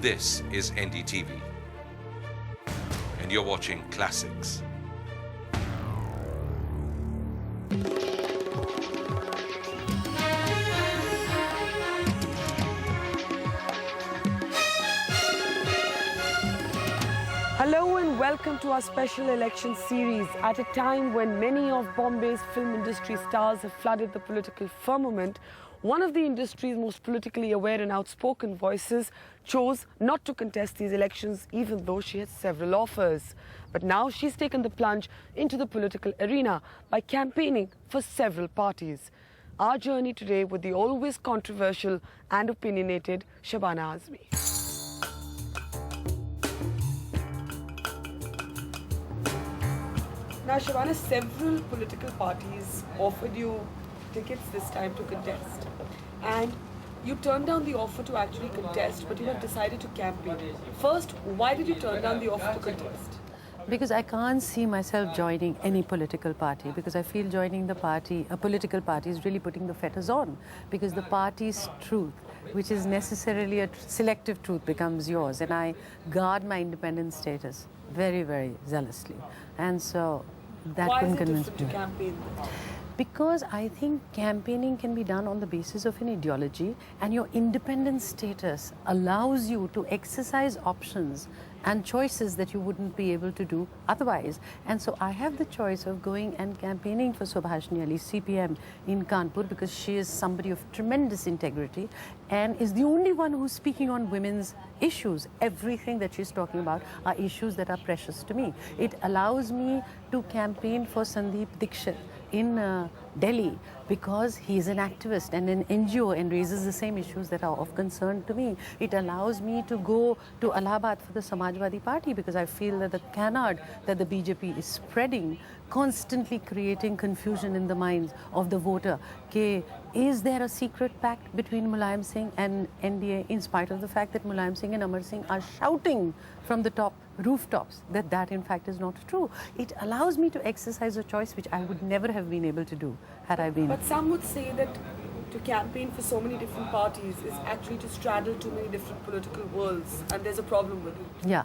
This is NDTV, and you're watching Classics. Hello and welcome to our special election series at a time when many of Bombay's film industry stars have flooded the political firmament. One of the industry's most politically aware and outspoken voices chose not to contest these elections even though she had several offers. But now she's taken the plunge into the political arena by campaigning for several parties. Our journey today with the always controversial and opinionated Shabana Azmi. Now, Shabana, several political parties offered you tickets this time to contest. And you turned down the offer to actually contest, but you have decided to campaign. First, why did you turn down the offer to contest? Because I can't see myself joining any political party, because I feel joining the party, a political party, is really putting the fetters on. Because the party's truth, which is necessarily a selective truth, becomes yours. And I guard my independent status very, very zealously. And so that couldn't convince me. Why is it different to campaign? Because I think campaigning can be done on the basis of an ideology, and your independent status allows you to exercise options and choices that you wouldn't be able to do otherwise. And so I have the choice of going and campaigning for Subhashini Ali, CPM in Kanpur, because she is somebody of tremendous integrity and is the only one who's speaking on women's issues. Everything that she's talking about are issues that are precious to me. It allows me to campaign for Sandeep Dixit in Delhi because he's an activist and an NGO and raises the same issues that are of concern to me. It allows me to go to Allahabad for the Samajwadi Party because I feel that the canard that the BJP is spreading, constantly creating confusion in the minds of the voter. Is there a secret pact between Mulayam Singh and NDA, in spite of the fact that Mulayam Singh and Amar Singh are shouting from the top rooftops that in fact is not true? It allows me to exercise a choice which I would never have been able to do had I been. But some would say that to campaign for so many different parties is actually to straddle too many different political worlds, and there's a problem with it. Yeah.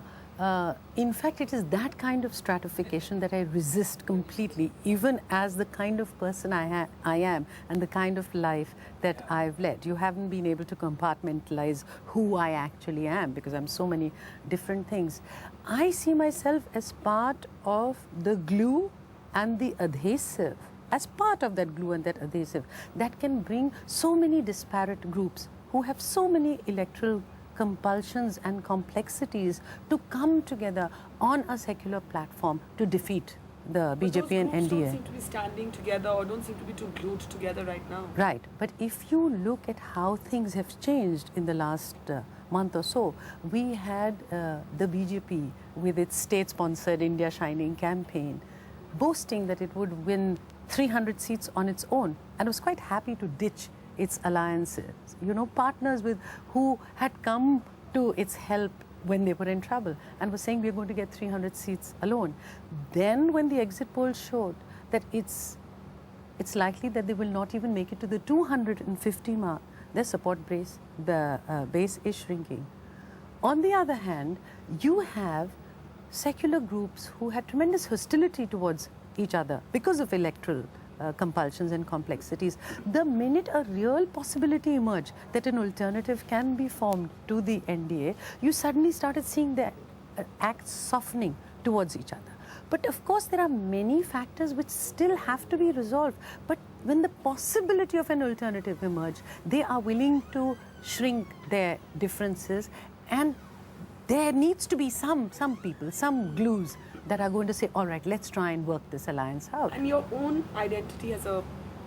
In fact, it is that kind of stratification that I resist completely, even as the kind of person I am and the kind of life that I've led. You haven't been able to compartmentalize who I actually am because I'm so many different things. I see myself as part of the glue and the adhesive, as part of that glue and that adhesive that can bring so many disparate groups who have so many electoral compulsions and complexities to come together on a secular platform to defeat the BJP and NDA. Don't seem to be standing together or don't seem to be too glued together right now. Right, but if you look at how things have changed in the last month or so, we had the BJP with its state-sponsored India Shining campaign boasting that it would win 300 seats on its own, and was quite happy to ditch its alliances, partners with who had come to its help when they were in trouble and was saying we're going to get 300 seats alone. Then when the exit polls showed that it's likely that they will not even make it to the 250 mark, their support base, the base is shrinking. On the other hand, you have secular groups who had tremendous hostility towards each other because of electoral compulsions and complexities. The minute a real possibility emerged that an alternative can be formed to the NDA, you suddenly started seeing the acts softening towards each other. But of course, there are many factors which still have to be resolved. But when the possibility of an alternative emerged, they are willing to shrink their differences, and there needs to be some people, some glues that are going to say, all right, let's try and work this alliance out. And your own identity as a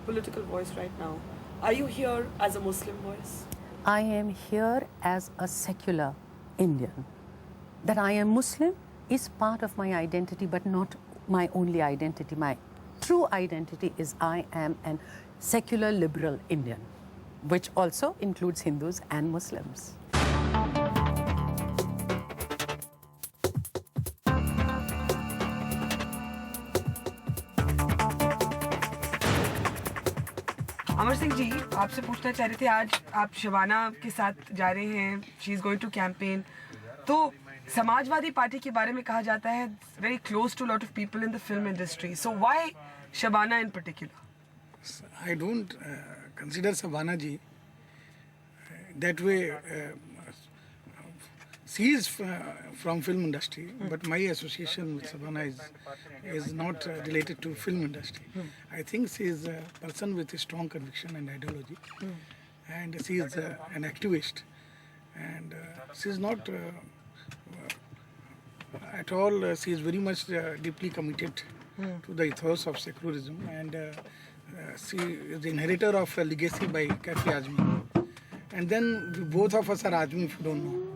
political voice right now, are you here as a Muslim voice? I am here as a secular Indian. That I am Muslim is part of my identity, but not my only identity. My true identity is I am an secular liberal Indian, which also includes Hindus and Muslims. Amar Singh ji, आपसे पूछना चाह रहे थे, आज आप शबाना के साथ जा रहे हैं, she is going to campaign, तो समाजवादी पार्टी के बारे में कहा जाता है very close to lot of people in the film industry, so why Shabana in particular? I don't consider Shabana ji that way. She is from film industry, but my association with Shabana is not related to film industry. I think she is a person with a strong conviction and ideology, and she is an activist, and she is not at all. She is very much deeply committed to the ethos of secularism, and she is the inheritor of a legacy by Cafe Azmi. And then both of us are Azmi, if you don't know.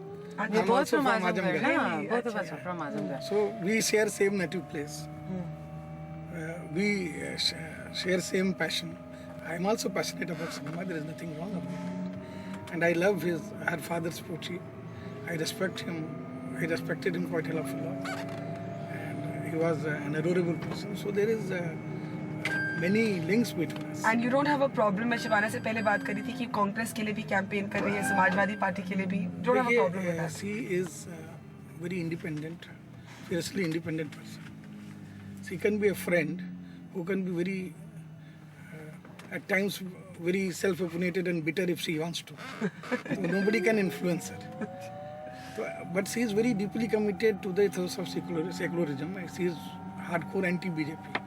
We're both from Azamgarh. Yeah, both of us are from Azamgarh. So we share same native place. We share same passion. I am also passionate about cinema. There is nothing wrong about it. And I love her father's poetry. I respect him. I respected him quite a lot. And he was an adorable person. So there is many links between us. And you don't have a problem, मैं शबाना से पहले बात करी थी कि कांग्रेस के लिए भी कैंपेन कर रही है, समाजवादी पार्टी के लिए भी, don't have a problem with that? She is very independent, fiercely independent person. She can be a friend who can be very, at times, very self-opinionated and bitter if she wants to. Nobody can influence her. But she is very deeply committed to the ethos of secularism. She is hardcore anti-BJP.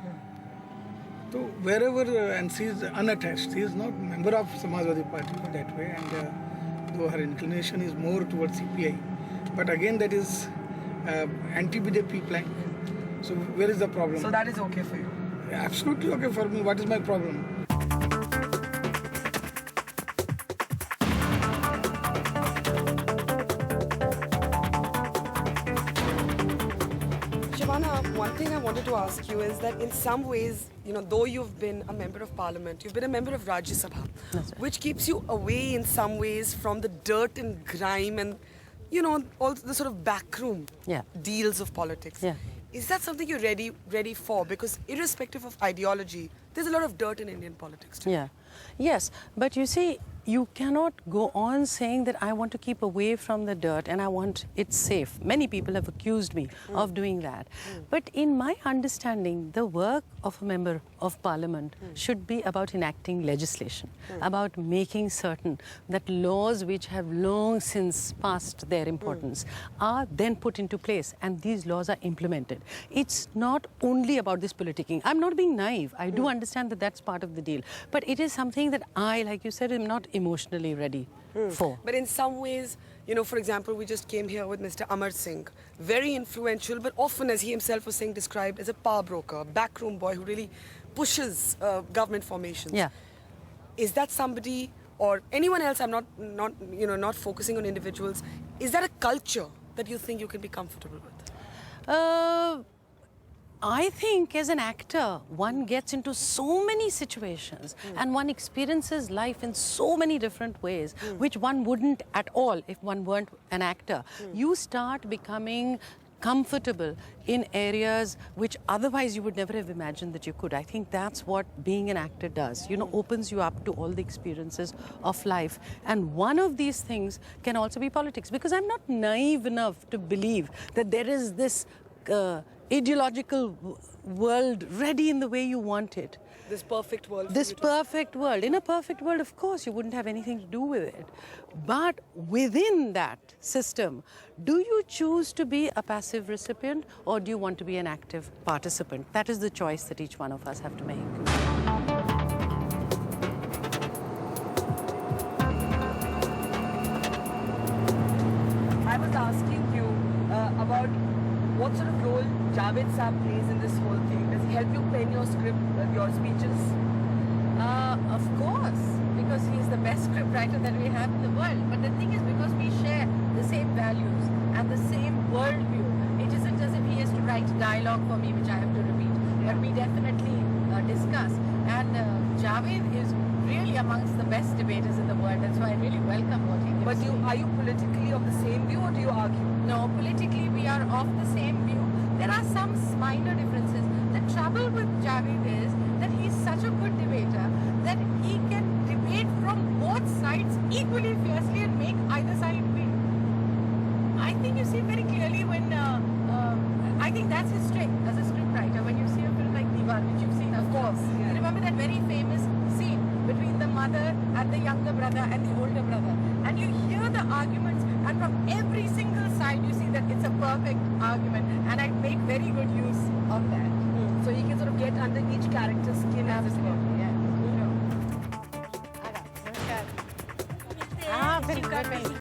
So wherever, and she is unattached. She is not member of Samajwadi Party that way, and though her inclination is more towards CPI, but again that is anti-BJP plank. So where is the problem? So that is okay for you? Absolutely okay for me. What is my problem? Shabana, one thing I wanted to ask you is that in some ways, you know, though you've been a member of parliament, you've been a member of Rajya Sabha, which keeps you away in some ways from the dirt and grime and, you know, all the sort of backroom deals of politics. Yeah. Is that something you're ready for? Because irrespective of ideology, there's a lot of dirt in Indian politics today. Yeah. Yes, but you see, you cannot go on saying that I want to keep away from the dirt and I want it safe. Many people have accused me of doing that. But in my understanding, the work of a member of parliament should be about enacting legislation, about making certain that laws which have long since passed their importance are then put into place and these laws are implemented. It's not only about this politicking. I'm not being naive. I do understand that that's part of the deal. But it is something that I, like you said, am not emotionally ready for. But in some ways, you know, for example, we just came here with Mr. Amar Singh, very influential, but often, as he himself was saying, described as a power broker, backroom boy who really pushes government formations. Yeah. Is that somebody or anyone else? I'm not focusing on individuals. Is that a culture that you think you can be comfortable with? I think as an actor, one gets into so many situations and one experiences life in so many different ways, which one wouldn't at all if one weren't an actor. You start becoming comfortable in areas which otherwise you would never have imagined that you could. I think that's what being an actor does. You know, opens you up to all the experiences of life. And one of these things can also be politics, because I'm not naive enough to believe that there is this ideological world ready in the way you want it. This perfect world. This perfect world. In a perfect world, of course, you wouldn't have anything to do with it. But within that system, do you choose to be a passive recipient or do you want to be an active participant? That is the choice that each one of us have to make. I was asking you about what sort of role Javed Saab plays in this whole thing. Does he help you pen your script, your speeches? Of course, because he's the best scriptwriter that we have in the world. But the thing is, because we share the same values and the same worldview, it isn't as if he has to write dialogue for me, which I have to repeat. But we definitely discuss. And Javed is really amongst the best debaters in the world. That's why I really welcome what he gives. But are you politically of the same view or do you argue? No, politically we are of the same view. There are some minor differences. The trouble with Javed is that he's such a good debater that he can see very clearly when, I think that's his strength as a scriptwriter, when you see a film like Diwar, which you've seen, of course. You remember that very famous scene between the mother and the younger brother and the older brother. And you hear the arguments, and from every single side you see that it's a perfect argument. And I make very good use of that. So you can sort of get under each character's skin as it were. Yeah. Ah, very good.